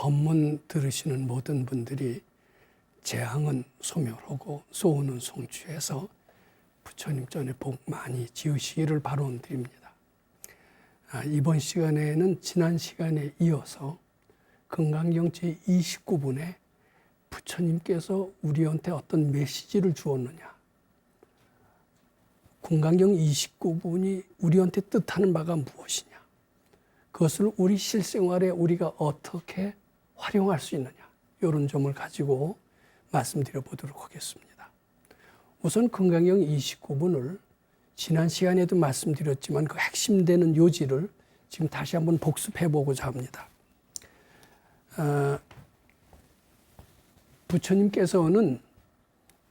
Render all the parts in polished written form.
법문 들으시는 모든 분들이 재앙은 소멸하고 소원은 성취해서 부처님 전에 복 많이 지으시기를 바라드립니다. 이번 시간에는 지난 시간에 이어서 금강경 제29분에 부처님께서 우리한테 어떤 메시지를 주었느냐, 금강경 29분이 우리한테 뜻하는 바가 무엇이냐, 그것을 우리 실생활에 우리가 어떻게 활용할 수 있느냐, 이런 점을 가지고 말씀드려 보도록 하겠습니다. 우선 금강경 29분을 지난 시간에도 말씀드렸지만 그 핵심되는 요지를 지금 다시 한번 복습해 보고자 합니다. 부처님께서는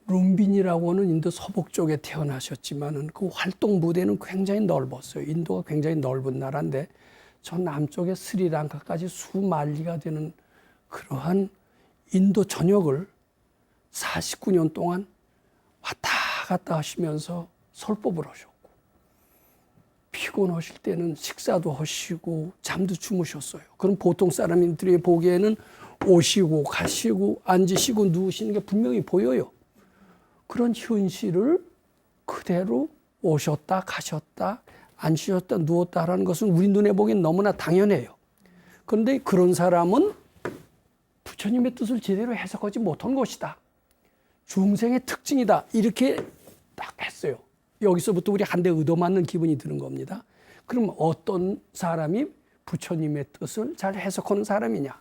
룸빈이라고 하는 인도 서북 쪽에 태어나셨지만 그 활동 무대는 굉장히 넓었어요. 인도가 굉장히 넓은 나라인데 저 남쪽의 스리랑카까지 수만리가 되는 그러한 인도 전역을 49년 동안 왔다 갔다 하시면서 설법을 하셨고, 피곤하실 때는 식사도 하시고 잠도 주무셨어요. 그럼 보통 사람들이 보기에는 오시고 가시고 앉으시고 누우시는 게 분명히 보여요. 그런 현실을 그대로 오셨다 가셨다 앉으셨다 누웠다 하는 것은 우리 눈에 보기엔 너무나 당연해요. 그런데 그런 사람은 부처님의 뜻을 제대로 해석하지 못한 것이다, 중생의 특징이다, 이렇게 딱 했어요. 여기서부터 우리 한 대 얻어맞는 기분이 드는 겁니다. 그럼 어떤 사람이 부처님의 뜻을 잘 해석하는 사람이냐?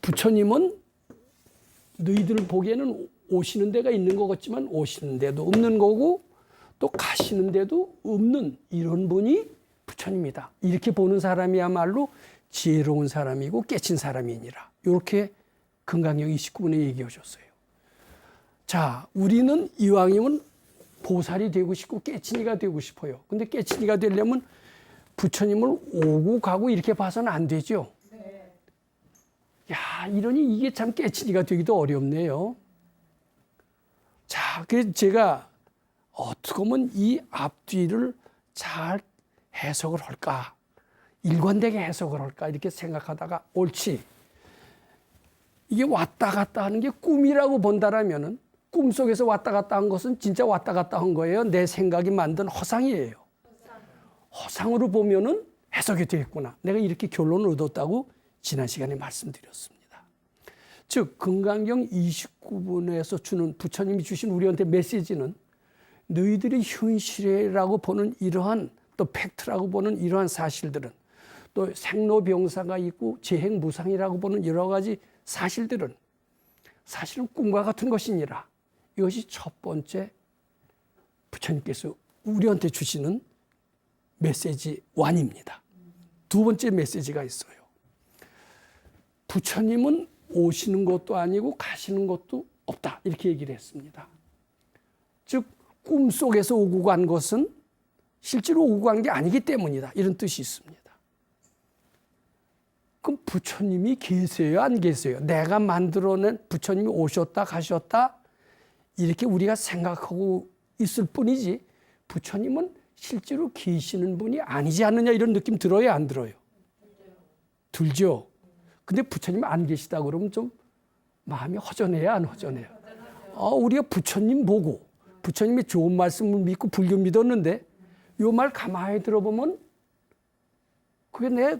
부처님은 너희들 보기에는 오시는 데가 있는 것 같지만 오시는 데도 없는 거고 또 가시는 데도 없는 이런 분이 부처님이다, 이렇게 보는 사람이야말로 지혜로운 사람이고 깨친 사람이니라, 이렇게 금강경 29분에 얘기하셨어요. 자, 우리는 이왕이면 보살이 되고 싶고 깨친이가 되고 싶어요. 근데 깨친이가 되려면 부처님을 오고 가고 이렇게 봐서는 안 되죠. 네. 야, 이러니 이게 참 깨친이가 되기도 어렵네요. 자, 그래서 제가 어떻게 하면 이 앞뒤를 잘 해석을 할까, 일관되게 해석을 할까 이렇게 생각하다가 옳지, 이게 왔다 갔다 하는 게 꿈이라고 본다라면은 꿈속에서 왔다 갔다 한 것은 진짜 왔다 갔다 한 거예요? 내 생각이 만든 허상이에요. 허상으로 보면은 해석이 되겠구나. 내가 이렇게 결론을 얻었다고 지난 시간에 말씀드렸습니다. 즉 금강경 29분에서 주는 부처님이 주신 우리한테 메시지는 너희들이 현실이라고 보는 이러한 또 팩트라고 보는 이러한 사실들은, 또 생로병사가 있고 재행무상이라고 보는 여러 가지 사실들은 사실은 꿈과 같은 것이니라. 이것이 첫 번째 부처님께서 우리한테 주시는 메시지 1입니다. 두 번째 메시지가 있어요. 부처님은 오시는 것도 아니고 가시는 것도 없다, 이렇게 얘기를 했습니다. 즉 꿈속에서 오고 간 것은 실제로 오고 간 게 아니기 때문이다, 이런 뜻이 있습니다. 그럼 부처님이 계세요, 안 계세요? 내가 만들어낸 부처님이 오셨다 가셨다 이렇게 우리가 생각하고 있을 뿐이지 부처님은 실제로 계시는 분이 아니지 않느냐, 이런 느낌 들어요, 안 들어요? 들죠. 근데 부처님 안 계시다 그러면 좀 마음이 허전해요, 안 허전해요? 우리가 부처님 보고 부처님의 좋은 말씀을 믿고 불교 믿었는데 이 말 가만히 들어보면 그게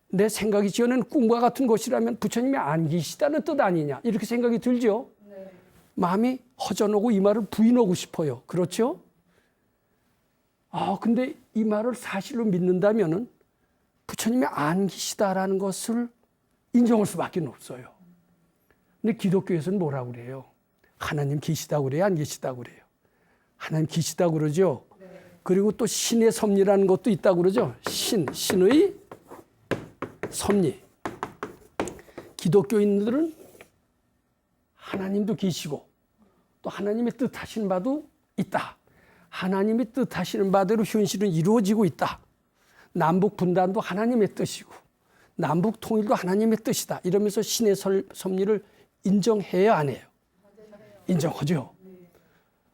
내 생각이 지어낸 꿈과 같은 것이라면 부처님이 안 계시다는 뜻 아니냐, 이렇게 생각이 들죠. 네. 마음이 허전하고 이 말을 부인하고 싶어요. 그렇죠? 근데 이 말을 사실로 믿는다면은 부처님이 안 계시다라는 것을 인정할 수밖에 없어요. 근데 기독교에서는 뭐라고 그래요? 하나님 계시다고 그래요, 안 계시다고 그래요? 하나님 계시다고 그러죠. 네. 그리고 또 신의 섭리라는 것도 있다고 그러죠. 신의 섭리. 기독교인들은 하나님도 계시고 또 하나님의 뜻하시는 바도 있다. 하나님의 뜻하시는 바대로 현실은 이루어지고 있다. 남북 분단도 하나님의 뜻이고 남북 통일도 하나님의 뜻이다. 이러면서 신의 섭리를 인정해요, 안 해요? 인정하죠.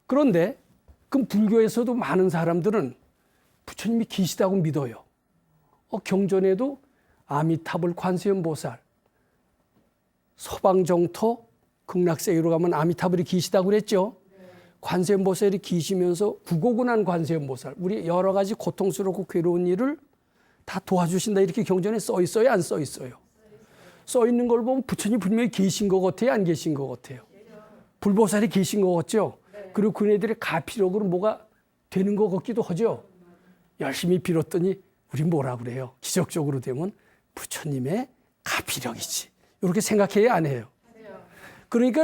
그런데 그럼 불교에서도 많은 사람들은 부처님이 계시다고 믿어요. 경전에도 아미타불 관세음보살, 서방정토 극락세계로 가면 아미타불이 계시다고 그랬죠. 관세음보살이 계시면서 구고근한 관세음보살, 우리 여러 가지 고통스럽고 괴로운 일을 다 도와주신다 이렇게 경전에 써 있어요, 안 써 있어요? 써 있는 걸 보면 부처님 분명히 계신 것 같아요, 안 계신 것 같아요? 불보살이 계신 것 같죠? 그리고 그네들의 가피력으로 뭐가 되는 것 같기도 하죠. 열심히 빌었더니 우리 뭐라 그래요? 기적적으로 되면 부처님의 가피력이지. 이렇게 생각해야 안 해요. 그러니까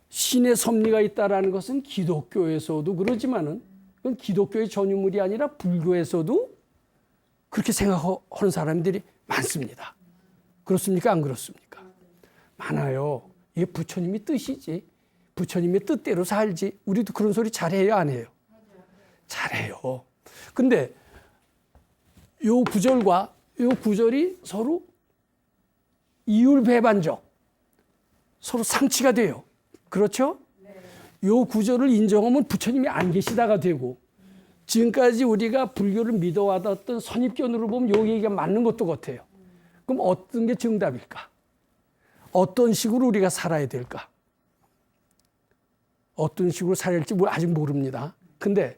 신의 섭리가 있다라는 것은 기독교에서도 그러지만은 그건 기독교의 전유물이 아니라 불교에서도 그렇게 생각하는 사람들이 많습니다. 그렇습니까? 안 그렇습니까? 많아요. 이게 부처님의 뜻이지. 부처님의 뜻대로 살지. 우리도 그런 소리 잘해요, 안 해요? 잘해요. 근데 요 구절과 요 구절이 서로 이율배반적, 서로 상치가 돼요. 그렇죠? 요 구절을 인정하면 부처님이 안 계시다가 되고, 지금까지 우리가 불교를 믿어왔던 선입견으로 보면 요 얘기가 맞는 것도 같아요. 그럼 어떤 게 정답일까? 어떤 식으로 우리가 살아야 될까? 어떤 식으로 살아야 할지 아직 모릅니다. 근데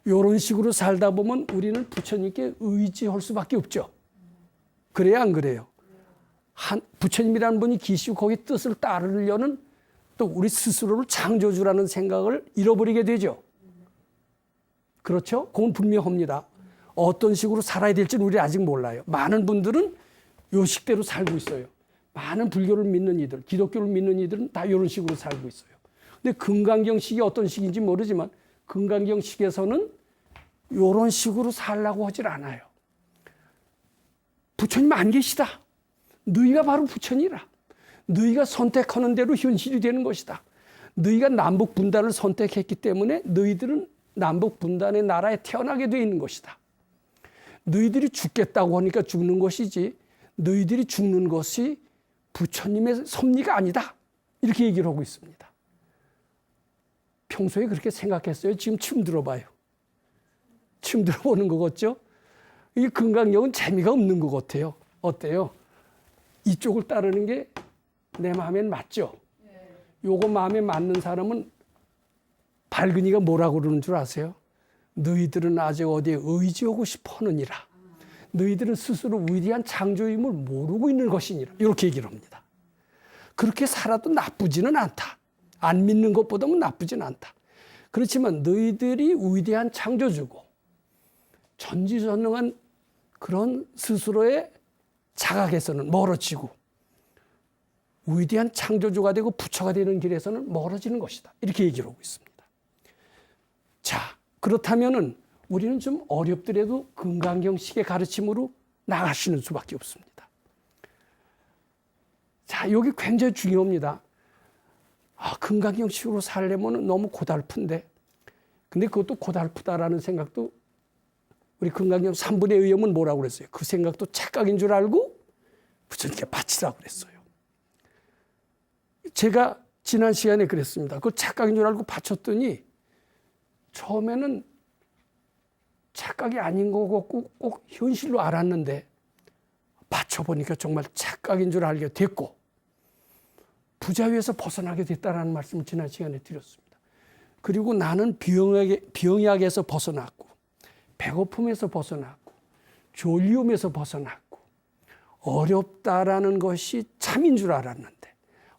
이런 식으로 살다 보면 우리는 부처님께 의지할 수밖에 없죠. 그래요, 안 그래요? 부처님이라는 분이 계시고 거기 뜻을 따르려는 또 우리 스스로를 창조주라는 생각을 잃어버리게 되죠. 그렇죠? 그건 분명합니다. 어떤 식으로 살아야 될지는 우리 아직 몰라요. 많은 분들은 요 식대로 살고 있어요. 많은 불교를 믿는 이들, 기독교를 믿는 이들은 다 이런 식으로 살고 있어요. 근데 금강경식이 어떤 식인지 모르지만 금강경식에서는 이런 식으로 살라고 하질 않아요. 부처님 안 계시다. 너희가 바로 부처니라. 너희가 선택하는 대로 현실이 되는 것이다. 너희가 남북 분단을 선택했기 때문에 너희들은 남북 분단의 나라에 태어나게 되어 있는 것이다. 너희들이 죽겠다고 하니까 죽는 것이지 너희들이 죽는 것이 부처님의 섭리가 아니다. 이렇게 얘기를 하고 있습니다. 평소에 그렇게 생각했어요? 지금 처음 들어봐요. 처음 들어보는 것 같죠? 이 금강경은 재미가 없는 것 같아요. 어때요? 이쪽을 따르는 게 내 마음엔 맞죠? 요거 마음에 맞는 사람은 발근이가 뭐라고 그러는 줄 아세요? 너희들은 아직 어디에 의지하고 싶어 하느니라. 너희들은 스스로 위대한 창조임을 모르고 있는 것이니라. 이렇게 얘기를 합니다. 그렇게 살아도 나쁘지는 않다. 안 믿는 것보다는 나쁘지는 않다. 그렇지만 너희들이 위대한 창조주고 전지전능한 그런 스스로의 자각에서는 멀어지고 위대한 창조주가 되고 부처가 되는 길에서는 멀어지는 것이다. 이렇게 얘기를 하고 있습니다. 자, 그렇다면은 우리는 좀 어렵더라도 금강경식의 가르침으로 나가시는 수밖에 없습니다. 자, 여기 굉장히 중요합니다. 금강경식으로 살려면 너무 고달픈데, 근데 그것도 고달프다라는 생각도 우리 금강경 3분의 의염은 뭐라고 그랬어요? 그 생각도 착각인 줄 알고 부처님께 바치라고 그랬어요. 제가 지난 시간에 그랬습니다. 그 착각인 줄 알고 바쳤더니 처음에는 착각이 아닌 것 같고 꼭 현실로 알았는데 바쳐보니까 정말 착각인 줄 알게 됐고 부자유에서 벗어나게 됐다는 말씀을 지난 시간에 드렸습니다. 그리고 나는 병약에서 벗어났고 배고픔에서 벗어났고 졸리움에서 벗어났고 어렵다라는 것이 참인 줄 알았는데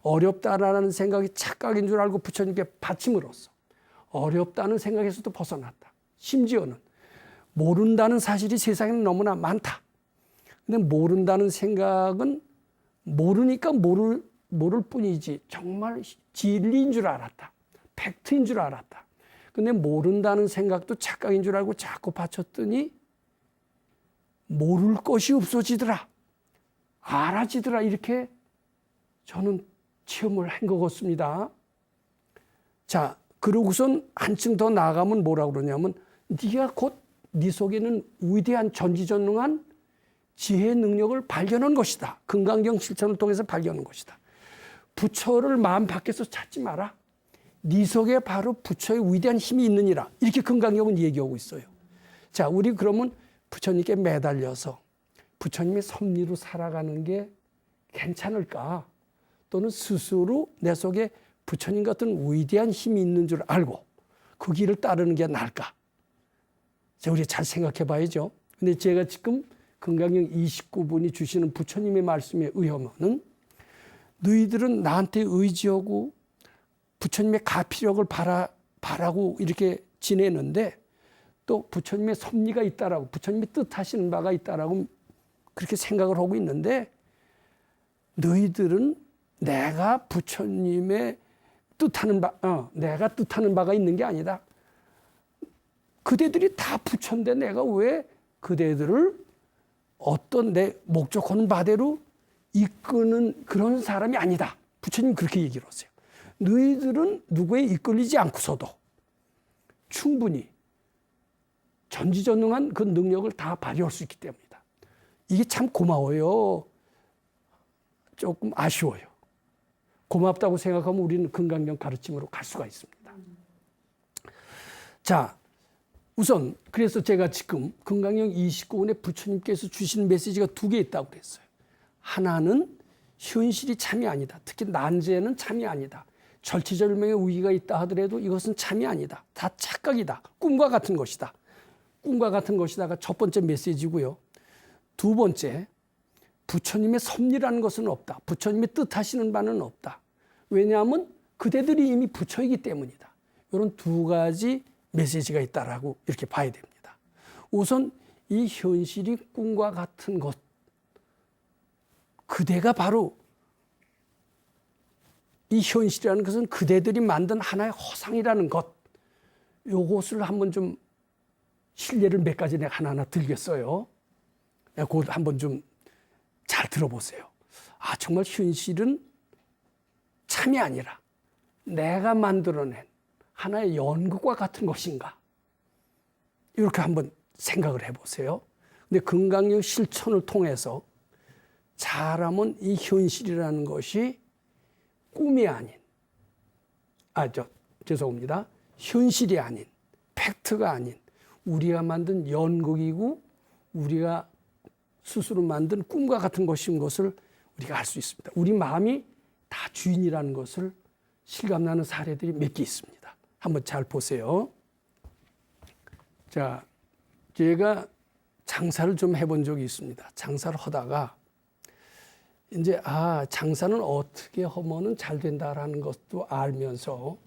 어렵다라는 생각이 착각인 줄 알고 부처님께 바침으로써 어렵다는 생각에서도 벗어났다. 심지어는 모른다는 사실이 세상에는 너무나 많다. 근데 모른다는 생각은 모르니까 모를 뿐이지 정말 진리인 줄 알았다. 팩트인 줄 알았다. 근데 모른다는 생각도 착각인 줄 알고 자꾸 바쳤더니 모를 것이 없어지더라. 알아지더라. 이렇게 저는 체험을 한 것 같습니다. 자, 그러고선 한층 더 나아가면 뭐라고 그러냐면 네가 곧 네 속에는 위대한 전지전능한 지혜의 능력을 발견한 것이다. 금강경 실천을 통해서 발견한 것이다. 부처를 마음 밖에서 찾지 마라. 네 속에 바로 부처의 위대한 힘이 있느니라. 이렇게 금강경은 얘기하고 있어요. 자, 우리 그러면 부처님께 매달려서 부처님의 섭리로 살아가는 게 괜찮을까? 또는 스스로 내 속에 부처님 같은 위대한 힘이 있는 줄 알고 그 길을 따르는 게 나을까? 자, 우리 잘 생각해 봐야죠. 근데 제가 지금 금강경 29분이 주시는 부처님의 말씀에 의하면은 너희들은 나한테 의지하고 부처님의 가피력을 바라고 이렇게 지내는데 또 부처님의 섭리가 있다라고 부처님이 뜻하시는 바가 있다라고 그렇게 생각을 하고 있는데 너희들은 내가 부처님의 내가 뜻하는 바가 있는 게 아니다. 그대들이 다 부처인데 내가 왜 그대들을 어떤 내 목적하는 바대로 이끄는 그런 사람이 아니다. 부처님 그렇게 얘기를 하세요. 너희들은 누구에 이끌리지 않고서도 충분히 전지전능한 그 능력을 다 발휘할 수 있기 때문이다. 이게 참 고마워요. 조금 아쉬워요. 고맙다고 생각하면 우리는 금강경 가르침으로 갈 수가 있습니다. 자, 우선 그래서 제가 지금 금강경 29권에 부처님께서 주시는 메시지가 두 개 있다고 그랬어요. 하나는 현실이 참이 아니다. 특히 난제는 참이 아니다. 절체절명의 위기가 있다 하더라도 이것은 참이 아니다. 다 착각이다. 꿈과 같은 것이다. 꿈과 같은 것이다가 첫 번째 메시지고요. 두 번째, 부처님의 섭리라는 것은 없다. 부처님의 뜻하시는 바는 없다. 왜냐하면 그대들이 이미 부처이기 때문이다. 이런 두 가지 메시지가 있다라고 이렇게 봐야 됩니다. 우선 이 현실이 꿈과 같은 것, 그대가 바로 이 현실이라는 것은 그대들이 만든 하나의 허상이라는 것, 요것을 한번 좀 실례를 몇 가지 내가 하나하나 들겠어요. 그것 한번 좀 잘 들어보세요. 아, 정말 현실은 참이 아니라 내가 만들어낸 하나의 연극과 같은 것인가? 이렇게 한번 생각을 해보세요. 근데 금강경 실천을 통해서 잘하면 이 현실이라는 것이 꿈이 아닌, 죄송합니다. 현실이 아닌, 팩트가 아닌, 우리가 만든 연극이고 우리가 스스로 만든 꿈과 같은 것인 것을 우리가 알 수 있습니다. 우리 마음이 다 주인이라는 것을 실감나는 사례들이 몇 개 있습니다. 한번 잘 보세요. 자, 제가 장사를 좀 해본 적이 있습니다. 장사를 하다가 이제 장사는 어떻게 하면은 잘 된다라는 것도 알면서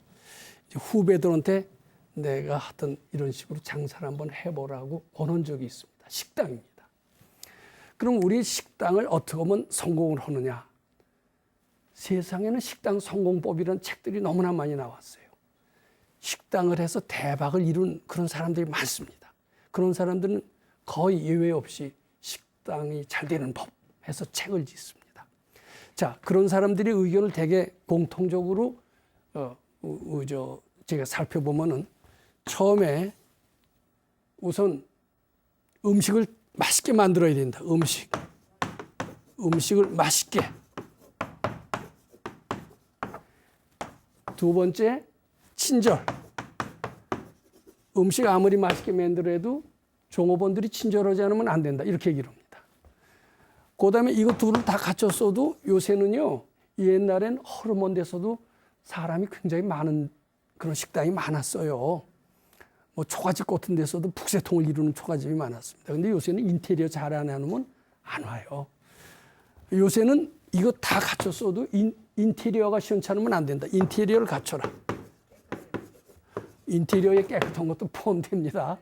이제 후배들한테 내가 하던 이런 식으로 장사를 한번 해보라고 권한 적이 있습니다. 식당입니다. 그럼 우리 식당을 어떻게 하면 성공을 하느냐? 세상에는 식당 성공법이라는 책들이 너무나 많이 나왔어요. 식당을 해서 대박을 이룬 그런 사람들이 많습니다. 그런 사람들은 거의 예외 없이 식당이 잘 되는 법 해서 책을 짓습니다. 자, 그런 사람들의 의견을 되게 공통적으로 제가 살펴보면은 처음에 우선 음식을 맛있게 만들어야 된다. 음식을 맛있게. 두 번째, 친절. 음식 아무리 맛있게 만들어도 종업원들이 친절하지 않으면 안 된다. 이렇게 얘기를 합니다. 그 다음에 이거 둘을 다 갖췄어도 요새는요, 옛날엔 허름한 데서도 사람이 굉장히 많은 그런 식당이 많았어요. 뭐 초가집 같은 데서도 북새통을 이루는 초가집이 많았습니다. 근데 요새는 인테리어 잘 안 해놓으면 안 와요. 요새는 이거 다 갖췄어도 인테리어가 시원찮으면 안 된다. 인테리어를 갖춰라. 인테리어에 깨끗한 것도 포함됩니다.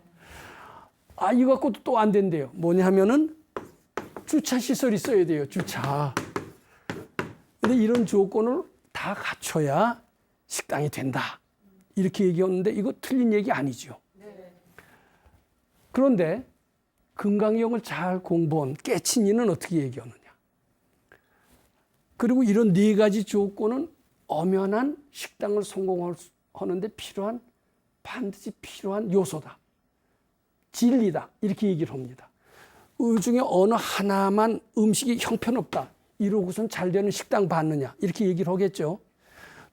이거 갖고도 또 안 된대요. 뭐냐 하면은 주차 시설이 있어야 돼요. 주차. 근데 이런 조건을 다 갖춰야 식당이 된다. 이렇게 얘기했는데 이거 틀린 얘기 아니죠. 그런데 금강경을 잘 공부한 깨친이는 어떻게 얘기하느냐. 그리고 이런 네 가지 조건은 엄연한 식당을 성공하는데 반드시 필요한 요소다. 진리다. 이렇게 얘기를 합니다. 이 중에 어느 하나만 음식이 형편없다. 이러고선 잘 되는 식당 받느냐. 이렇게 얘기를 하겠죠.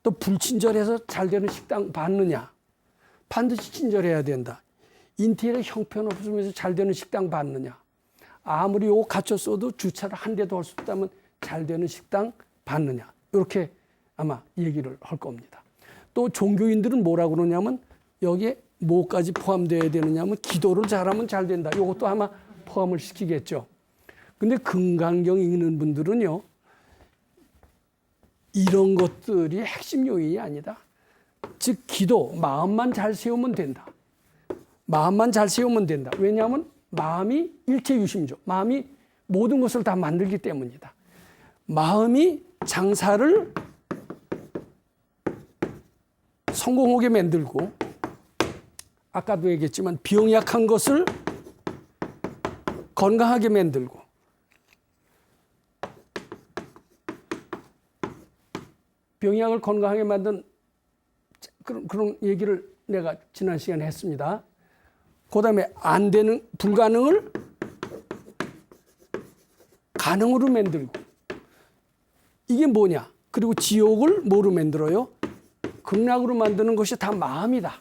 또 불친절해서 잘 되는 식당 받느냐. 반드시 친절해야 된다. 인테리어 형편없으면서 잘 되는 식당 받느냐. 아무리 요거 갖췄어도 주차를 한 대도 할 수 없다면 잘 되는 식당 받느냐. 이렇게 아마 얘기를 할 겁니다. 또 종교인들은 뭐라 그러냐면 여기에 뭐까지 포함되어야 되느냐면 기도를 잘하면 잘 된다. 이것도 아마 포함을 시키겠죠. 근데 금강경 읽는 분들은요, 이런 것들이 핵심 요인이 아니다. 즉 기도, 마음만 잘 세우면 된다. 마음만 잘 세우면 된다. 왜냐하면 마음이 일체유심이죠. 마음이 모든 것을 다 만들기 때문이다. 마음이 장사를 성공하게 만들고, 아까도 얘기했지만 병약한 것을 건강하게 만들고, 병약을 건강하게 만든 그런 얘기를 내가 지난 시간에 했습니다. 그 다음에 안 되는, 불가능을 가능으로 만들고. 이게 뭐냐? 그리고 지옥을 뭐로 만들어요? 극락으로 만드는 것이 다 마음이다.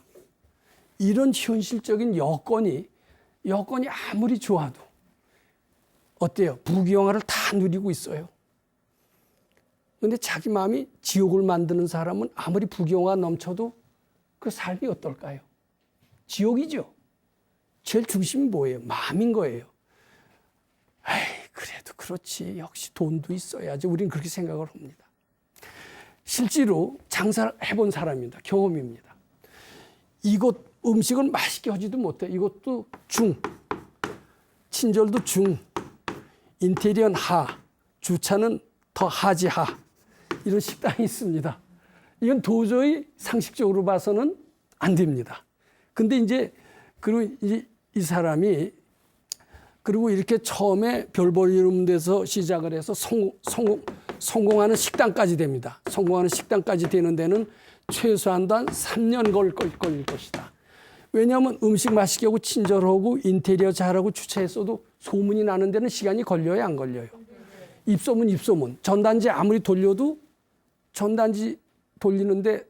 이런 현실적인 여건이 아무리 좋아도 어때요? 부귀영화를 다 누리고 있어요. 그런데 자기 마음이 지옥을 만드는 사람은 아무리 부귀영화 넘쳐도 그 삶이 어떨까요? 지옥이죠. 제일 중심이 뭐예요? 마음인 거예요. 에이, 그래도 그렇지. 역시 돈도 있어야지. 우리는 그렇게 생각을 합니다. 실제로 장사를 해본 사람입니다. 경험입니다. 이것 음식은 맛있게 하지도 못해. 이것도 중, 친절도 중, 인테리어는 하, 주차는 더 하지 하. 이런 식당이 있습니다. 이건 도저히 상식적으로 봐서는 안 됩니다. 근데 이제 그리고 이 사람이 그리고 이렇게 처음에 별볼 이름 돼서 시작을 해서 성공하는 식당까지 됩니다. 성공하는 식당까지 되는 데는 최소한 3년 걸릴 것이다. 왜냐하면 음식 맛있게 하고 친절하고 인테리어 잘하고 주차했어도 소문이 나는 데는 시간이 걸려요, 안 걸려요? 입소문. 전단지 아무리 돌려도 전단지 돌리는데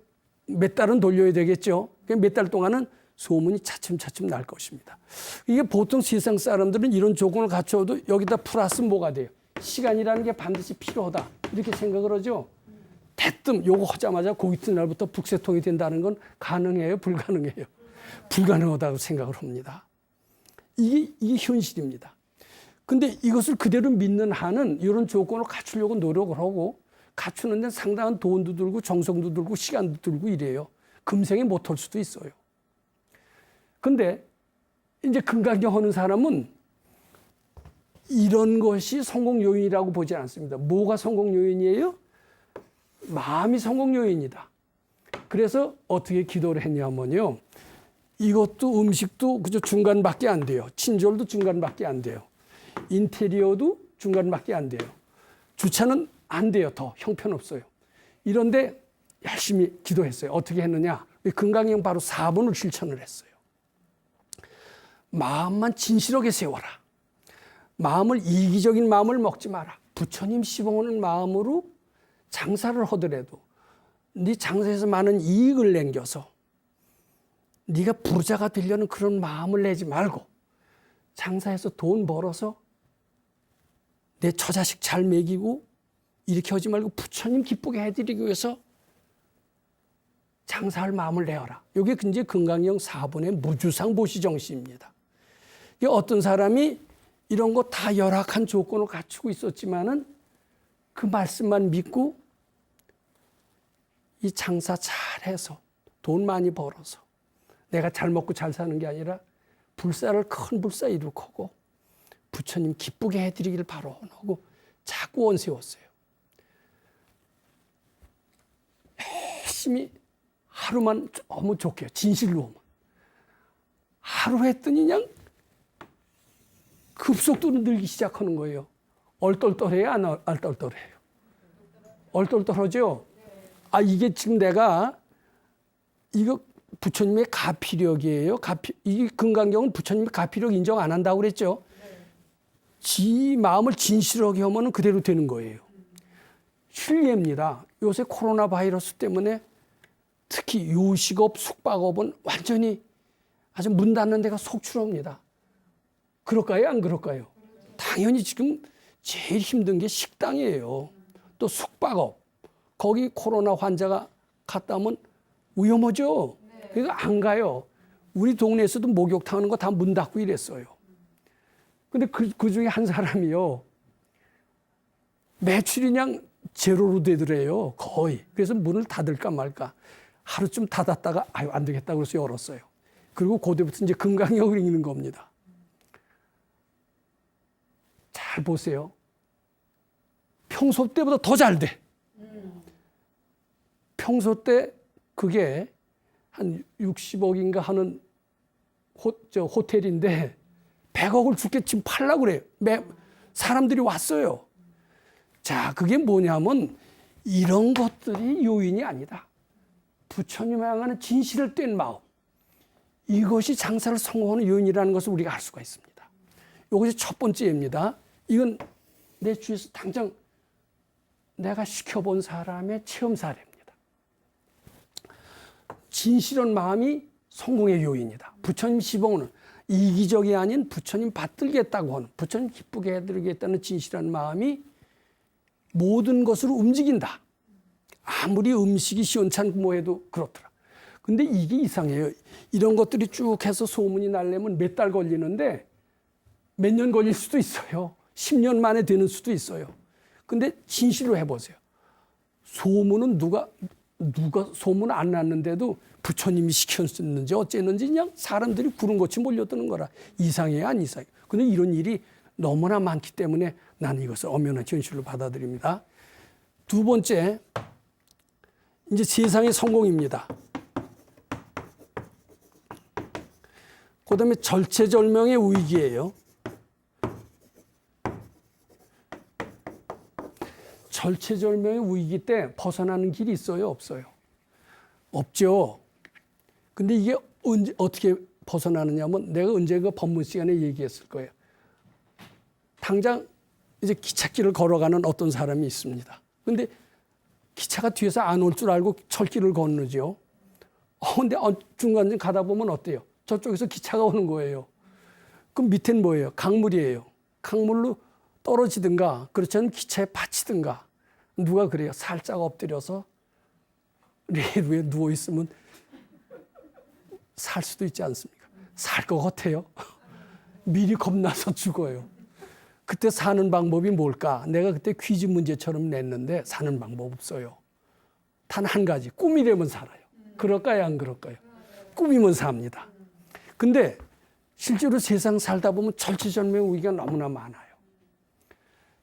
몇 달은 돌려야 되겠죠. 몇 달 동안은 소문이 차츰차츰 날 것입니다. 이게 보통 세상 사람들은 이런 조건을 갖춰도 여기다 플러스 뭐가 돼요? 시간이라는 게 반드시 필요하다. 이렇게 생각을 하죠. 대뜸 요거 하자마자 그 이튿날부터 북새통이 된다는 건 가능해요? 불가능해요? 불가능하다고 생각을 합니다. 이게 현실입니다. 근데 이것을 그대로 믿는 한은 이런 조건을 갖추려고 노력을 하고 갖추는 데는 상당한 돈도 들고 정성도 들고 시간도 들고 이래요. 금생에 못할 수도 있어요. 근데 이제 금강경 하는 사람은 이런 것이 성공 요인이라고 보지 않습니다. 뭐가 성공 요인이에요? 마음이 성공 요인이다. 그래서 어떻게 기도를 했냐면요. 이것도 음식도 그저 중간밖에 안 돼요. 친절도 중간밖에 안 돼요. 인테리어도 중간밖에 안 돼요. 주차는 안 돼요. 더 형편없어요. 이런데 열심히 기도했어요. 어떻게 했느냐? 금강경 바로 4번을 실천을 했어요. 마음만 진실하게 세워라. 마음을 이기적인 마음을 먹지 마라. 부처님 시봉하는 마음으로 장사를 하더라도 네 장사에서 많은 이익을 남겨서 네가 부자가 되려는 그런 마음을 내지 말고 장사해서 돈 벌어서 내 처자식 잘 먹이고 이렇게 하지 말고 부처님 기쁘게 해드리기 위해서 장사할 마음을 내어라. 이게 이제 금강경 4번의 무주상 보시 정신입니다. 어떤 사람이 이런 거 다 열악한 조건을 갖추고 있었지만은 그 말씀만 믿고 이 장사 잘해서 돈 많이 벌어서 내가 잘 먹고 잘 사는 게 아니라 불사를 큰 불사 이룩하고 부처님 기쁘게 해드리길 바로 하고 자꾸 원 세웠어요. 열심히 하루만 너무 좋게요. 진실로 하루 했더니 그냥 급속도로 늘기 시작하는 거예요. 얼떨떨해요? 안 얼떨떨해요? 얼떨떨하죠? 아, 이게 지금 내가 이거 부처님의 가피력이에요. 이 금강경은 부처님의 가피력 인정 안 한다고 그랬죠. 지 마음을 진실하게 하면 그대로 되는 거예요. 실례입니다. 요새 코로나 바이러스 때문에 특히 요식업, 숙박업은 완전히 아주 문 닫는 데가 속출합니다. 그럴까요? 안 그럴까요? 당연히 지금 제일 힘든 게 식당이에요. 또 숙박업. 거기 코로나 환자가 갔다 오면 위험하죠. 그러니까 안 가요. 우리 동네에서도 목욕탕 하는 거 다 문 닫고 이랬어요. 근데 그 중에 한 사람이요. 매출이 그냥 제로로 되더래요. 거의. 그래서 문을 닫을까 말까. 하루쯤 닫았다가 아유 안 되겠다 그래서 열었어요. 그리고 그때부터 이제 건강력을 읽는 겁니다. 잘 보세요. 평소 때보다 더 잘 돼. 평소 때 그게 한 60억인가 하는 호텔인데 100억을 줄게 지금 팔려고 그래요. 사람들이 왔어요. 자, 그게 뭐냐면 이런 것들이 요인이 아니다. 부처님을 향하는 진실을 뗀 마음. 이것이 장사를 성공하는 요인이라는 것을 우리가 알 수가 있습니다. 이것이 첫 번째입니다. 이건 내 주위에서 당장 내가 시켜본 사람의 체험 사례입니다. 진실한 마음이 성공의 요인이다. 부처님 시봉은 이기적이 아닌 부처님 받들겠다고 하는, 부처님 기쁘게 해드리겠다는 진실한 마음이 모든 것을 움직인다. 아무리 음식이 시원찮고 해도 그렇더라. 근데 이게 이상해요. 이런 것들이 쭉 해서 소문이 나려면 몇 달 걸리는데 몇 년 걸릴 수도 있어요. 10년 만에 되는 수도 있어요. 근데 진실로 해보세요. 소문은 누가 소문 안 났는데도 부처님이 시켰는지 어쨌는지 그냥 사람들이 구름같이 몰려드는 거라. 이상해요, 안 이상해요. 근데 이런 일이 너무나 많기 때문에 나는 이것을 엄연한 현실로 받아들입니다. 두 번째, 이제 세상의 성공입니다. 그 다음에 절체절명의 위기예요. 절체절명의 위기 때 벗어나는 길이 있어요, 없어요? 없죠. 근데 이게 언제 어떻게 벗어나느냐면 내가 언제 그 법문 시간에 얘기했을 거예요. 당장 이제 기찻길을 걸어가는 어떤 사람이 있습니다. 근데 기차가 뒤에서 안 올 줄 알고 철길을 건너죠. 근데 중간에 가다 보면 어때요? 저쪽에서 기차가 오는 거예요. 그럼 밑엔 뭐예요? 강물이에요. 강물로 떨어지든가 그렇지 않으면 기차에 받치든가. 누가 그래요? 살짝 엎드려서 레일에 누워있으면 살 수도 있지 않습니까? 살 것 같아요. 미리 겁나서 죽어요. 그때 사는 방법이 뭘까? 내가 그때 퀴즈 문제처럼 냈는데 사는 방법 없어요. 단 한 가지, 꿈이라면 살아요. 그럴까요, 안 그럴까요? 꿈이면 삽니다. 근데 실제로 세상 살다 보면 절체절명의 위기가 너무나 많아요.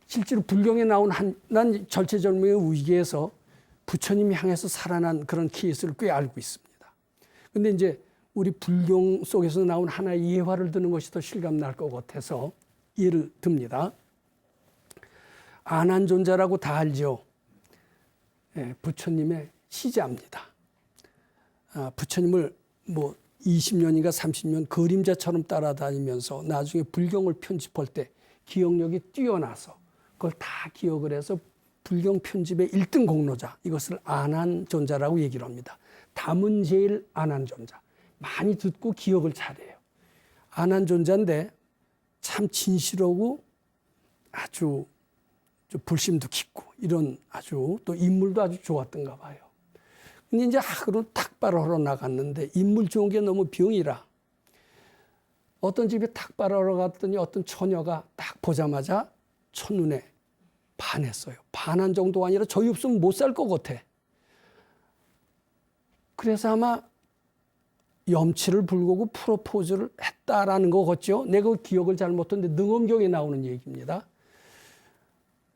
실제로 불경에 나온 난 절체절명의 위기에서 부처님이 향해서 살아난 그런 케이스를 꽤 알고 있습니다. 근데 이제 우리 불경 속에서 나온 하나의 예화를 드는 것이 더 실감 날 것 같아서 예를 듭니다. 아난존자라고 다 알죠. 부처님의 시자입니다. 부처님을 뭐 20년인가 30년 그림자처럼 따라다니면서 나중에 불경을 편집할 때 기억력이 뛰어나서 그걸 다 기억을 해서 불경 편집의 1등 공로자, 이것을 아난존자라고 얘기를 합니다. 담은 제일 아난존자. 많이 듣고 기억을 잘해요. 아난존자인데 참 진실하고 아주 불심도 깊고 이런 아주 또 인물도 아주 좋았던가 봐요. 근데 이제 학으로 탁발을 하러 나갔는데 인물 좋은 게 너무 병이라 어떤 집에 탁발을 하러 갔더니 어떤 처녀가 딱 보자마자 첫눈에 반했어요. 반한 정도가 아니라 저희 없으면 못 살 것 같아. 그래서 아마 염치를 불고고 프로포즈를 했다라는 거 같죠. 내가 기억을 잘 못했는데 능엄경에 나오는 얘기입니다.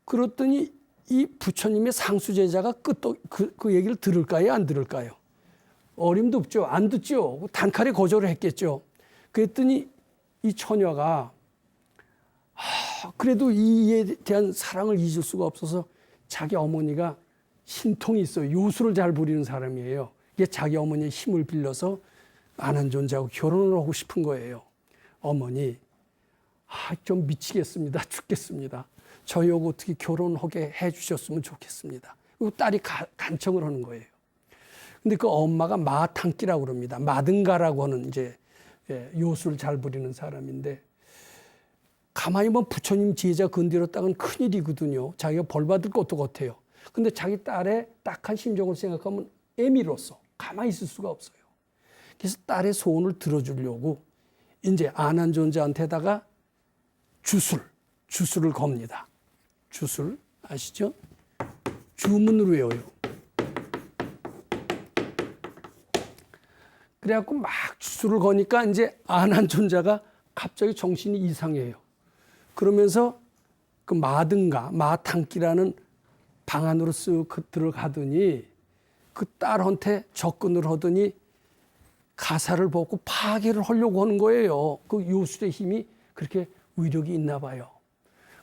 그랬더니 이 부처님의 상수제자가 그 얘기를 들을까요, 안 들을까요? 어림도 없죠. 안 듣죠. 단칼에 거절을 했겠죠. 그랬더니 이 처녀가 그래도 이에 대한 사랑을 잊을 수가 없어서 자기 어머니가 신통이 있어요. 요술을 잘 부리는 사람이에요. 이게 자기 어머니의 힘을 빌려서 아난존자하고 결혼을 하고 싶은 거예요. 어머니, 좀 미치겠습니다. 죽겠습니다. 저희하고 어떻게 결혼하게 해주셨으면 좋겠습니다. 그리고 딸이 간청을 하는 거예요. 근데 그 엄마가 마탕기라고 그럽니다. 마등가라고 하는 이제 요술을 잘 부리는 사람인데 가만히 보면 부처님 제자 건드렸다간 큰일이거든요. 자기가 벌 받을 것도 같아요. 근데 자기 딸의 딱한 심정을 생각하면 애미로서 가만히 있을 수가 없어요. 그래서 딸의 소원을 들어주려고 이제 안한존자한테다가 주술을 겁니다. 주술 아시죠? 주문으로 외워요. 그래갖고 막 주술을 거니까 이제 안한존자가 갑자기 정신이 이상해요. 그러면서 그 마탕기라는 방 안으로 쓱 들어가더니 그 딸한테 접근을 하더니 가사를 벗고 파괴를 하려고 하는 거예요. 그 요술의 힘이 그렇게 위력이 있나 봐요.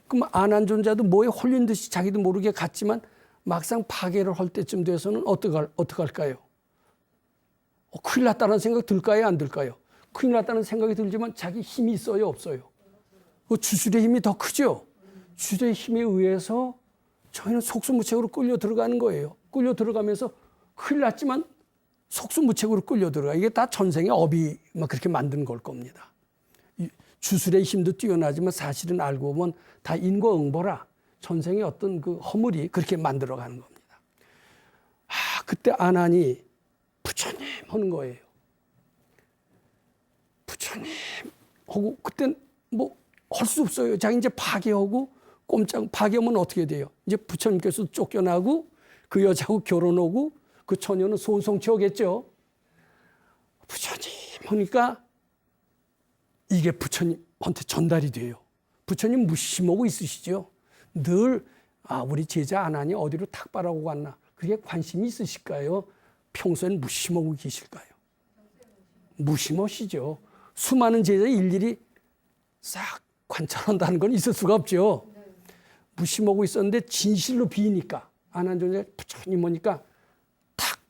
그럼 안한존자도 뭐에 홀린 듯이 자기도 모르게 갔지만 막상 파괴를 할 때쯤 돼서는 어떡할까요? 큰일 났다는 생각이 들까요? 안 들까요? 큰일 났다는 생각이 들지만 자기 힘이 있어요? 없어요? 그 주술의 힘이 더 크죠? 주술의 힘에 의해서 저희는 속수무책으로 끌려 들어가는 거예요. 끌려 들어가면서 큰일 났지만 속수무책으로 끌려 들어가. 이게 다 전생의 업이 막 그렇게 만든 걸 겁니다. 주술의 힘도 뛰어나지만 사실은 알고 보면 다 인과응보라. 전생의 어떤 그 허물이 그렇게 만들어가는 겁니다. 그때 안한이 부처님 하는 거예요. 부처님 하고 그땐 뭐 할 수 없어요. 자기 이제 파괴하고 꼼짝 파괴하면 어떻게 돼요? 이제 부처님께서 쫓겨나고 그 여자하고 결혼하고 그 처녀는 소원성취하겠죠. 부처님 하니까 이게 부처님한테 전달이 돼요. 부처님 무심하고 있으시죠. 늘 우리 제자 안한이 어디로 탁발하고 갔나 그게 관심이 있으실까요? 평소엔 무심하고 계실까요? 무심하시죠. 수많은 제자 일일이 싹 관찰한다는 건 있을 수가 없죠. 무심하고 있었는데 진실로 비니까 안한존자 부처님 오니까 탁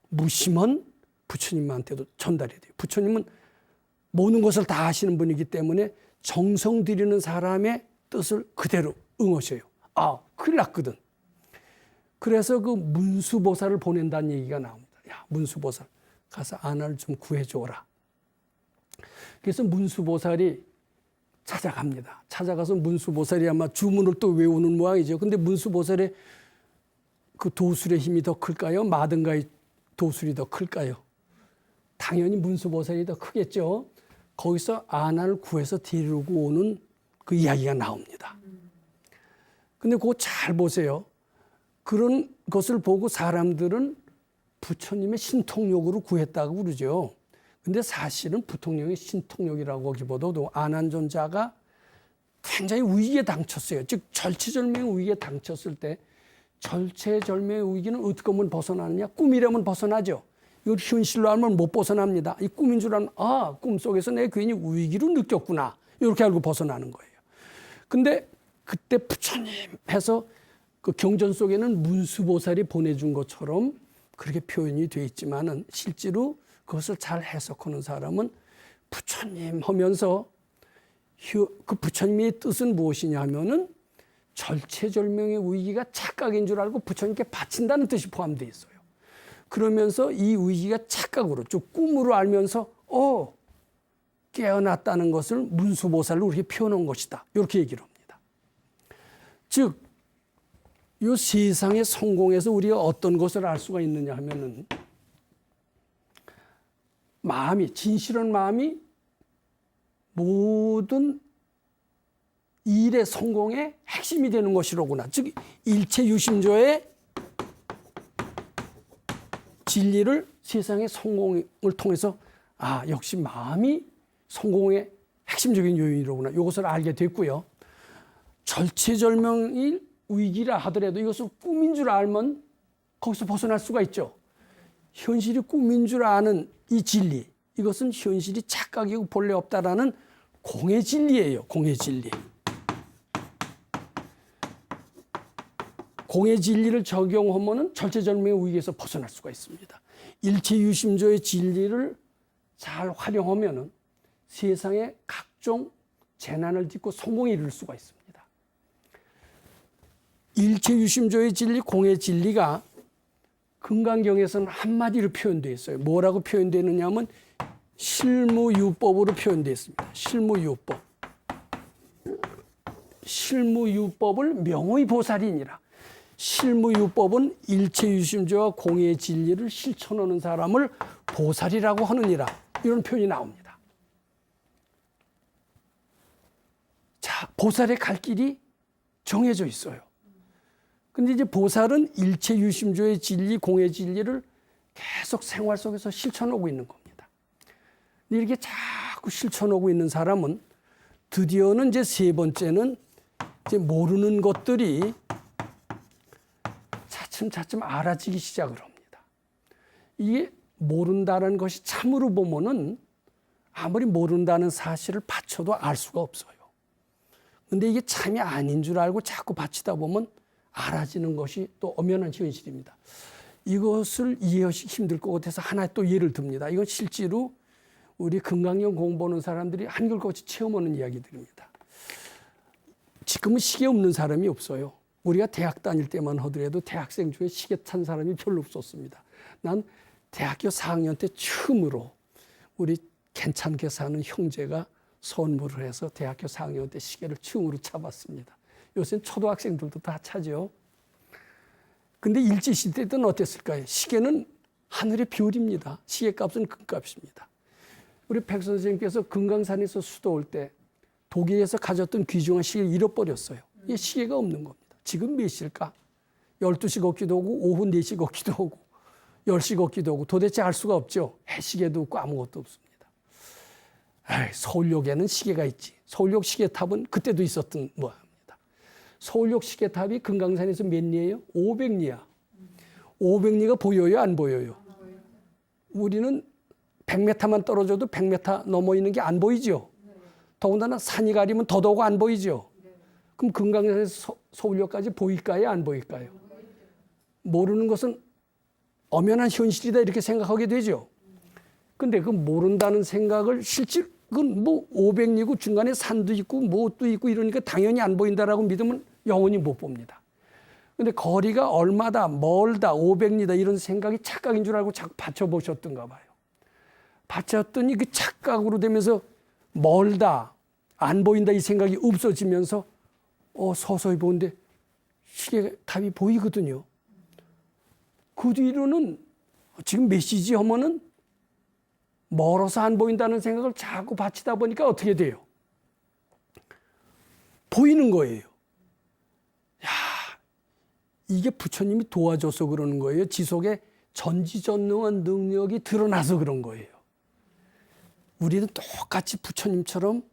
무심한 부처님한테도 전달이 돼요. 부처님은 모든 것을 다 아시는 분이기 때문에 정성 들이는 사람의 뜻을 그대로 응하셔요. 큰일 났거든. 그래서 그 문수보살을 보낸다는 얘기가 나옵니다. 야, 문수보살 가서 안한을 좀 구해줘라. 그래서 문수보살이 찾아갑니다. 찾아가서 문수보살이 아마 주문을 또 외우는 모양이죠. 근데 문수보살의 그 도술의 힘이 더 클까요? 마등가의 도술이 더 클까요? 당연히 문수보살이 더 크겠죠. 거기서 안한을 구해서 데리고 오는 그 이야기가 나옵니다. 근데 그거 잘 보세요. 그런 것을 보고 사람들은 부처님의 신통력으로 구했다고 그러죠. 근데 사실은 부통령의 신통력이라고 하기보다도 안한존자가 굉장히 위기에 당쳤어요. 즉 절체절명의 위기에 당쳤을 때 절체절명의 위기는 어떻게 하면 벗어나느냐? 꿈이라면 벗어나죠. 이걸 현실로 알면 못 벗어납니다. 이 꿈인 줄 알면 꿈속에서 내 괜히 위기를 느꼈구나. 이렇게 알고 벗어나는 거예요. 근데 그때 부처님 해서 그 경전 속에는 문수보살이 보내준 것처럼 그렇게 표현이 되어 있지만은 실제로 그것을 잘 해석하는 사람은 부처님 하면서 그 부처님의 뜻은 무엇이냐 하면은 절체절명의 위기가 착각인 줄 알고 부처님께 바친다는 뜻이 포함되어 있어요. 그러면서 이 위기가 착각으로 즉 꿈으로 알면서 깨어났다는 것을 문수보살로 이렇게 표현한 것이다. 이렇게 얘기를 합니다. 즉 이 세상의 성공에서 우리가 어떤 것을 알 수가 있느냐 하면은 진실한 마음이 모든 일의 성공의 핵심이 되는 것이로구나. 즉 일체유심조의 진리를 세상의 성공을 통해서 역시 마음이 성공의 핵심적인 요인이로구나. 이것을 알게 됐고요. 절체절명의 위기라 하더라도 이것을 꿈인 줄 알면 거기서 벗어날 수가 있죠. 현실이 꿈인 줄 아는 이 진리, 이것은 현실이 착각이고 본래 없다라는 공의 진리예요. 공의 진리. 공의 진리를 적용하면 절체절명의 위기에서 벗어날 수가 있습니다. 일체유심조의 진리를 잘 활용하면 세상에 각종 재난을 딛고 성공에 이를 수가 있습니다. 일체유심조의 진리, 공의 진리가 금강경에서는 한마디로 표현되어 있어요. 뭐라고 표현되느냐 하면 실무유법으로 표현되어 있습니다. 실무유법. 실무유법을 명의 보살이니라. 실무유법은 일체유심조와 공의 진리를 실천하는 사람을 보살이라고 하느니라. 이런 표현이 나옵니다. 자, 보살의 갈 길이 정해져 있어요. 근데 이제 보살은 일체유심조의 진리, 공의 진리를 계속 생활 속에서 실천하고 있는 겁니다. 이렇게 자꾸 실천하고 있는 사람은 드디어는 이제 세 번째는 이제 모르는 것들이 차츰차츰 알아지기 시작을 합니다. 이게 모른다는 것이 참으로 보면은 아무리 모른다는 사실을 받쳐도 알 수가 없어요. 근데 이게 참이 아닌 줄 알고 자꾸 받치다 보면 알아지는 것이 또 엄연한 현실입니다. 이것을 이해하기 힘들 것 같아서 하나 또 예를 듭니다. 이건 실제로 우리 금강경 공부하는 사람들이 한결같이 체험하는 이야기들입니다. 지금은 시계 없는 사람이 없어요. 우리가 대학 다닐 때만 하더라도 대학생 중에 시계 탄 사람이 별로 없었습니다. 난 대학교 4학년 때 처음으로 우리 괜찮게 사는 형제가 선물을 해서 대학교 4학년 때 시계를 처음으로 차봤습니다. 요새는 초등학생들도 다 차죠. 근데 일제시대 때는 어땠을까요? 시계는 하늘의 별입니다. 시계값은 금값입니다. 우리 백 선생님께서 금강산에서 수도 올 때 독일에서 가졌던 귀중한 시계를 잃어버렸어요. 이 시계가 없는 겁니다. 지금 몇 시일까? 12시 걷기도 하고 오후 4시 걷기도 하고 10시 걷기도 하고 도대체 알 수가 없죠. 해시계도 없고 아무것도 없습니다. 서울역에는 시계가 있지. 서울역 시계탑은 그때도 있었던 모양입니다. 서울역 시계탑이 금강산에서 몇 리예요? 500리야. 500리가 보여요? 안 보여요? 우리는 100m만 떨어져도 100m 넘어 있는 게 안 보이죠. 더군다나 산이 가리면 더더욱 안 보이죠. 그럼 금강산에서 서울역까지 보일까요? 안 보일까요? 모르는 것은 엄연한 현실이다 이렇게 생각하게 되죠. 근데 그 모른다는 생각을 실제 그건 뭐 500리고 중간에 산도 있고 뭐도 있고 이러니까 당연히 안 보인다라고 믿으면 영원히 못 봅니다. 근데 거리가 얼마다 멀다 500리다 이런 생각이 착각인 줄 알고 자꾸 받쳐보셨던가 봐요. 받쳤더니 그 착각으로 되면서 멀다 안 보인다 이 생각이 없어지면서 서서히 보는데 시계탑이 보이거든요. 그 뒤로는 지금 몇 시지 하면은 멀어서 안 보인다는 생각을 자꾸 받치다 보니까 어떻게 돼요? 보이는 거예요. 야, 이게 부처님이 도와줘서 그러는 거예요. 지속에 전지전능한 능력이 드러나서 그런 거예요. 우리는 똑같이 부처님처럼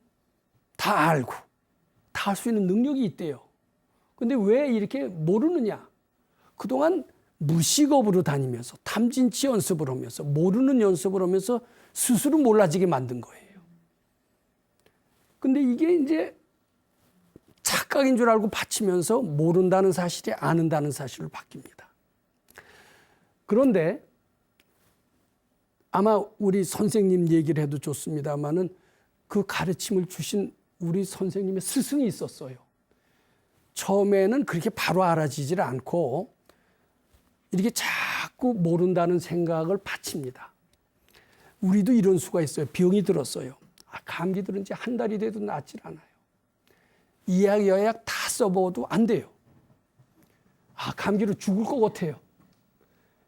다 알고 다 할 수 있는 능력이 있대요. 근데 왜 이렇게 모르느냐? 그동안 무식업으로 다니면서 탐진치 연습을 하면서 모르는 연습을 하면서 스스로 몰라지게 만든 거예요. 근데 이게 이제 착각인 줄 알고 바치면서 모른다는 사실이 아는다는 사실로 바뀝니다. 그런데 아마 우리 선생님 얘기를 해도 좋습니다만은 그 가르침을 주신 우리 선생님의 스승이 있었어요. 처음에는 그렇게 바로 알아지질 않고 이렇게 자꾸 모른다는 생각을 바칩니다. 우리도 이런 수가 있어요. 병이 들었어요. 감기 들은 지 한 달이 돼도 낫질 않아요. 이약 여약 다 써봐도 안 돼요. 감기로 죽을 것 같아요.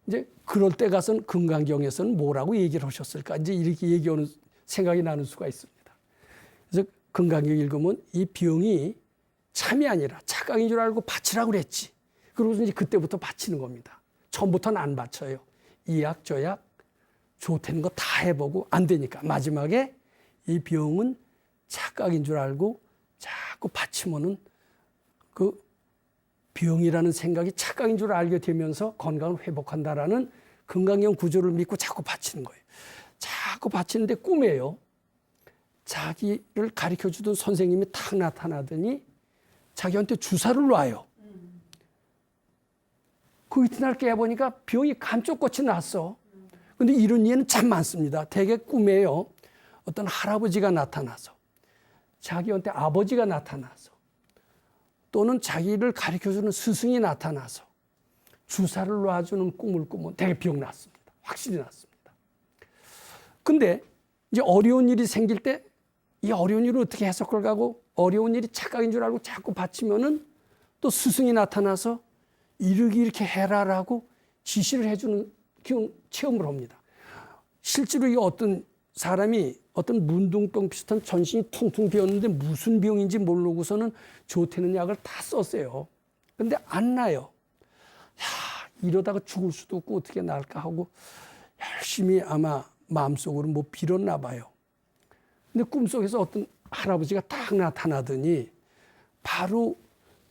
이제 그럴 때 가서는 금강경에서는 뭐라고 얘기를 하셨을까? 이제 이렇게 얘기하는 생각이 나는 수가 있습니다. 그래서 금강경 읽으면 이 병이 참이 아니라 착각인 줄 알고 바치라고 그랬지. 그러고서 이제 그때부터 바치는 겁니다. 처음부터는 안 바쳐요. 이약 저약 좋다는 거 다 해보고 안 되니까 마지막에 이 병은 착각인 줄 알고 자꾸 바치면은 그 병이라는 생각이 착각인 줄 알게 되면서 건강을 회복한다라는 금강경 구조를 믿고 자꾸 바치는 거예요. 자꾸 바치는데 꿈이에요. 자기를 가르쳐주던 선생님이 탁 나타나더니 자기한테 주사를 놔요. 그 이튿날 깨보니까 병이 감쪽같이 났어. 근데 이런 예는 참 많습니다. 대개 꿈에요. 어떤 할아버지가 나타나서 자기한테 아버지가 나타나서 또는 자기를 가르쳐주는 스승이 나타나서 주사를 놔주는 꿈을 꾸면 되게 병 났습니다. 확실히 났습니다. 근데 이제 어려운 일이 생길 때 이 어려운 일을 어떻게 해석을 가고 어려운 일이 착각인 줄 알고 자꾸 바치면은 또 스승이 나타나서 이렇게 해라라고 지시를 해주는 체험을 합니다. 실제로 이 어떤 사람이 어떤 문둥병 비슷한 전신이 퉁퉁 비었는데 무슨 병인지 모르고서는 좋다는 약을 다 썼어요. 근데 안 나요. 이러다가 죽을 수도 없고 어떻게 나을까 하고 열심히 아마 마음속으로 뭐 빌었나 봐요. 근데 꿈속에서 어떤 할아버지가 딱 나타나더니 바로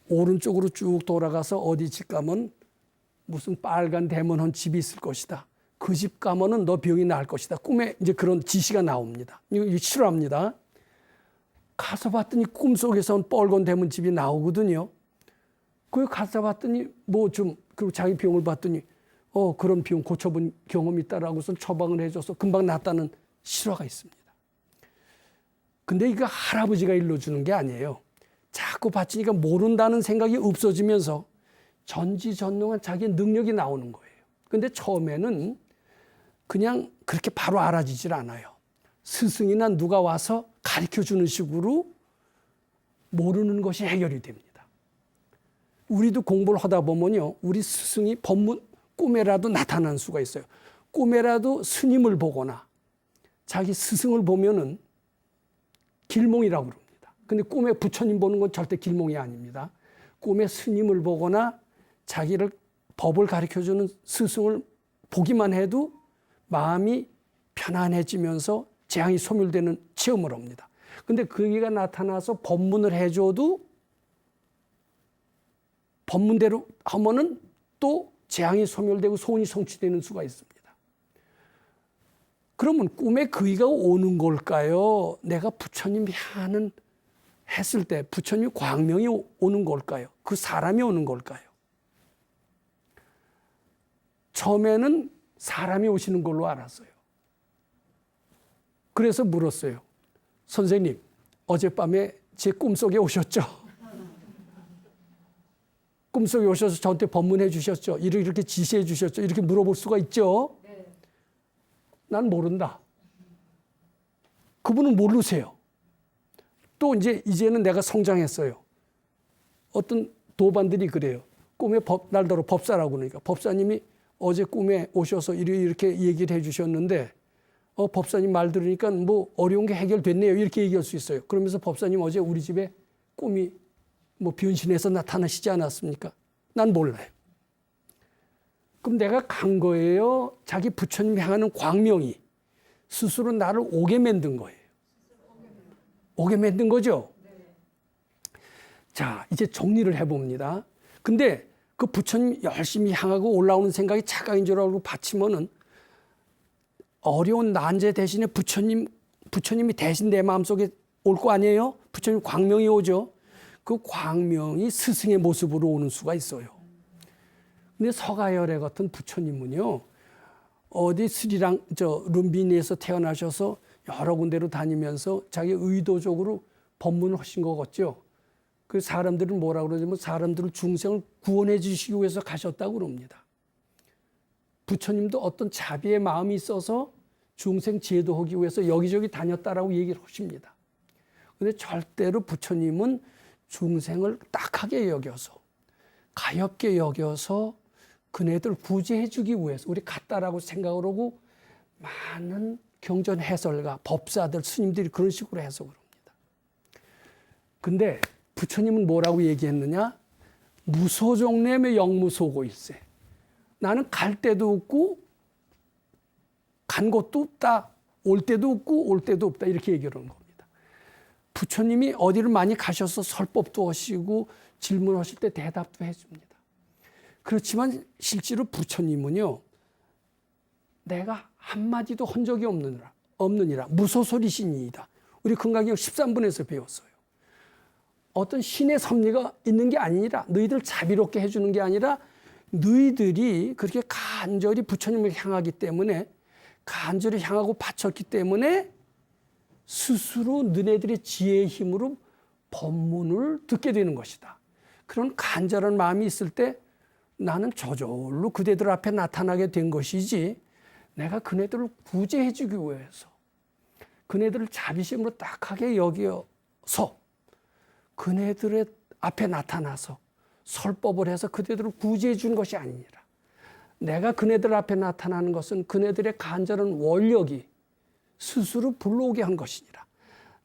오른쪽으로 쭉 돌아가서 어디 집 가면 무슨 빨간 대문한 집이 있을 것이다. 그 집 가면은 너 병이 나을 것이다. 꿈에 이제 그런 지시가 나옵니다. 이거 싫어합니다. 가서 봤더니 꿈속에선 빨간 대문 집이 나오거든요. 거기 가서 봤더니 그리고 자기 병을 봤더니 그런 병 고쳐본 경험이 있다라고서 처방을 해줘서 금방 낫다는 실화가 있습니다. 근데 이거 할아버지가 일러주는 게 아니에요. 자꾸 바치니까 모른다는 생각이 없어지면서 전지전능한 자기의 능력이 나오는 거예요. 근데 처음에는 그냥 그렇게 바로 알아지질 않아요. 스승이나 누가 와서 가르쳐주는 식으로 모르는 것이 해결이 됩니다. 우리도 공부를 하다 보면요, 우리 스승이 법문 꿈에라도 나타날 수가 있어요. 꿈에라도 스님을 보거나 자기 스승을 보면은 길몽이라고 그럽니다. 근데 꿈에 부처님 보는 건 절대 길몽이 아닙니다. 꿈에 스님을 보거나 자기를 법을 가르쳐주는 스승을 보기만 해도 마음이 편안해지면서 재앙이 소멸되는 체험을 합니다. 근데 그가 나타나서 법문을 해줘도 법문대로 하면은 또 재앙이 소멸되고 소원이 성취되는 수가 있습니다. 그러면 꿈에 그이가 오는 걸까요? 내가 부처님 향하는 했을 때 부처님 광명이 오는 걸까요? 그 사람이 오는 걸까요? 처음에는 사람이 오시는 걸로 알았어요. 그래서 물었어요. 선생님, 어젯밤에 제 꿈속에 오셨죠? 꿈속에 오셔서 저한테 법문해 주셨죠? 이렇게 지시해 주셨죠? 이렇게 물어볼 수가 있죠? 네. 난 모른다. 그분은 모르세요. 또 이제는 내가 성장했어요. 어떤 도반들이 그래요. 꿈에 날더러 법사라고 그러니까 법사님이 어제 꿈에 오셔서 이렇게 얘기를 해 주셨는데 법사님 말 들으니까 뭐 어려운 게 해결됐네요. 이렇게 얘기할 수 있어요. 그러면서 법사님 어제 우리 집에 꿈이 뭐 변신해서 나타나시지 않았습니까? 난 몰라요. 그럼 내가 간 거예요? 자기 부처님 향하는 광명이 스스로 나를 오게 만든 거예요. 오게 만든 거죠? 자, 이제 정리를 해봅니다. 근데 그 부처님 열심히 향하고 올라오는 생각이 착각인 줄 알고 바치면은 어려운 난제 대신에 부처님이 대신 내 마음속에 올 거 아니에요? 부처님 광명이 오죠. 그 광명이 스승의 모습으로 오는 수가 있어요. 근데 서가열애 같은 부처님은요, 어디 룸비니에서 태어나셔서 여러 군데로 다니면서 자기 의도적으로 법문을 하신 것 같죠. 그 사람들은 뭐라고 그러냐면 사람들을 중생을 구원해 주시기 위해서 가셨다고 그럽니다. 부처님도 어떤 자비의 마음이 있어서 중생 제도하기 위해서 여기저기 다녔다라고 얘기를 하십니다. 근데 절대로 부처님은 중생을 딱하게 여겨서 가엽게 여겨서 그네들 구제해 주기 위해서 우리 같다라고 생각을 하고 많은 경전 해설가, 법사들, 스님들이 그런 식으로 해석을 합니다. 근데 부처님은 뭐라고 얘기했느냐? 무소종래매 영무소고일세. 나는 갈 데도 없고 간 곳도 없다. 올 때도 없고 올 때도 없다. 이렇게 얘기를 하는 겁니다. 부처님이 어디를 많이 가셔서 설법도 하시고 질문하실 때 대답도 해줍니다. 그렇지만 실제로 부처님은요, 내가 한마디도 한 적이 없느니라. 무소소리신이다. 우리 금강경 13분에서 배웠어요. 어떤 신의 섭리가 있는 게 아니라 너희들 자비롭게 해주는 게 아니라 너희들이 그렇게 간절히 부처님을 향하기 때문에 간절히 향하고 바쳤기 때문에 스스로 너네들의 지혜의 힘으로 법문을 듣게 되는 것이다. 그런 간절한 마음이 있을 때 나는 저절로 그대들 앞에 나타나게 된 것이지 내가 그네들을 구제해 주기 위해서 그네들을 자비심으로 딱하게 여겨서 그네들의 앞에 나타나서 설법을 해서 그대들을 구제해 준 것이 아니니라. 내가 그네들 앞에 나타나는 것은 그네들의 간절한 원력이 스스로 불러오게 한 것이니라.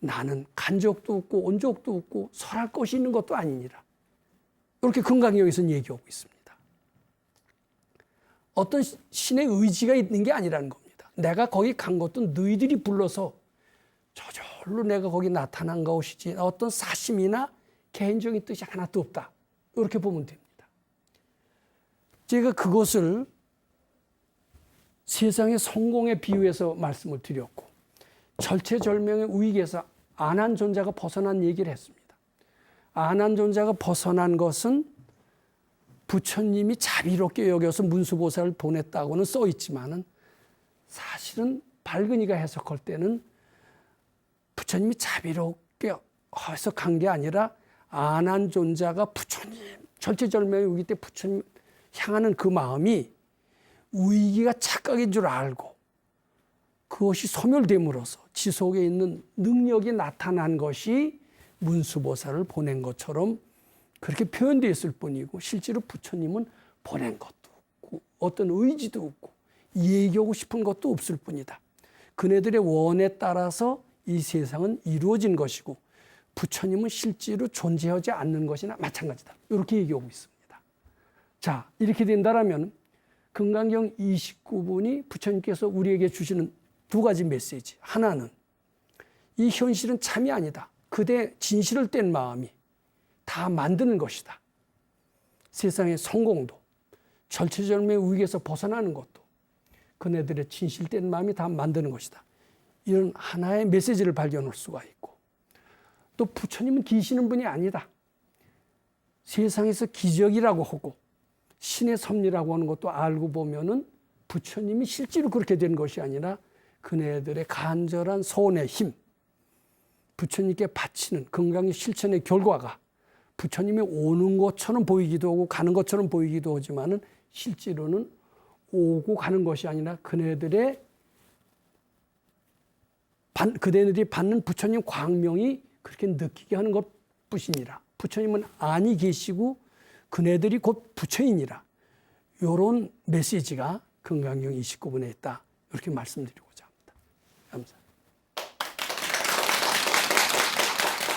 나는 간적도 없고 온적도 없고 설할 것이 있는 것도 아니니라. 이렇게 금강경에서는 얘기하고 있습니다. 어떤 신의 의지가 있는 게 아니라는 겁니다. 내가 거기 간 것도 너희들이 불러서 저절로 내가 거기 나타난 것이지 어떤 사심이나 개인적인 뜻이 하나도 없다. 이렇게 보면 됩니다. 제가 그것을 세상의 성공에 비유해서 말씀을 드렸고 절체절명의 위기에서 안한존자가 벗어난 얘기를 했습니다. 안한존자가 벗어난 것은 부처님이 자비롭게 여겨서 문수보살을 보냈다고는 써 있지만은 사실은 발근이가 해석할 때는 부처님이 자비롭게 해석한 게 아니라 안한존자가 부처님 절체절명의 위기 때 부처님 향하는 그 마음이 위기가 착각인 줄 알고 그것이 소멸됨으로써 지속에 있는 능력이 나타난 것이 문수보살을 보낸 것처럼 그렇게 표현되어 있을 뿐이고 실제로 부처님은 보낸 것도 없고 어떤 의지도 없고 얘기하고 싶은 것도 없을 뿐이다. 그네들의 원에 따라서 이 세상은 이루어진 것이고 부처님은 실제로 존재하지 않는 것이나 마찬가지다. 이렇게 얘기하고 있습니다. 자, 이렇게 된다면 금강경 29분이 부처님께서 우리에게 주시는 두 가지 메시지. 하나는 이 현실은 참이 아니다. 그대 진실을 뗀 마음이 다 만드는 것이다. 세상의 성공도 절체절명의 위기에서 벗어나는 것도 그네들의 진실된 마음이 다 만드는 것이다. 이런 하나의 메시지를 발견할 수가 있고 또 부처님은 기시는 분이 아니다. 세상에서 기적이라고 하고 신의 섭리라고 하는 것도 알고 보면은 부처님이 실제로 그렇게 된 것이 아니라 그네들의 간절한 소원의 힘, 부처님께 바치는 건강의 실천의 결과가 부처님이 오는 것처럼 보이기도 하고 가는 것처럼 보이기도 하지만은 실제로는 오고 가는 것이 아니라 그네들이 받는 부처님 광명이 그렇게 느끼게 하는 것뿐이니라. 부처님은 안이 계시고 그네들이 곧 부처이니라. 이런 메시지가 금강경 29분에 있다. 이렇게 말씀드리고자 합니다. 감사합니다.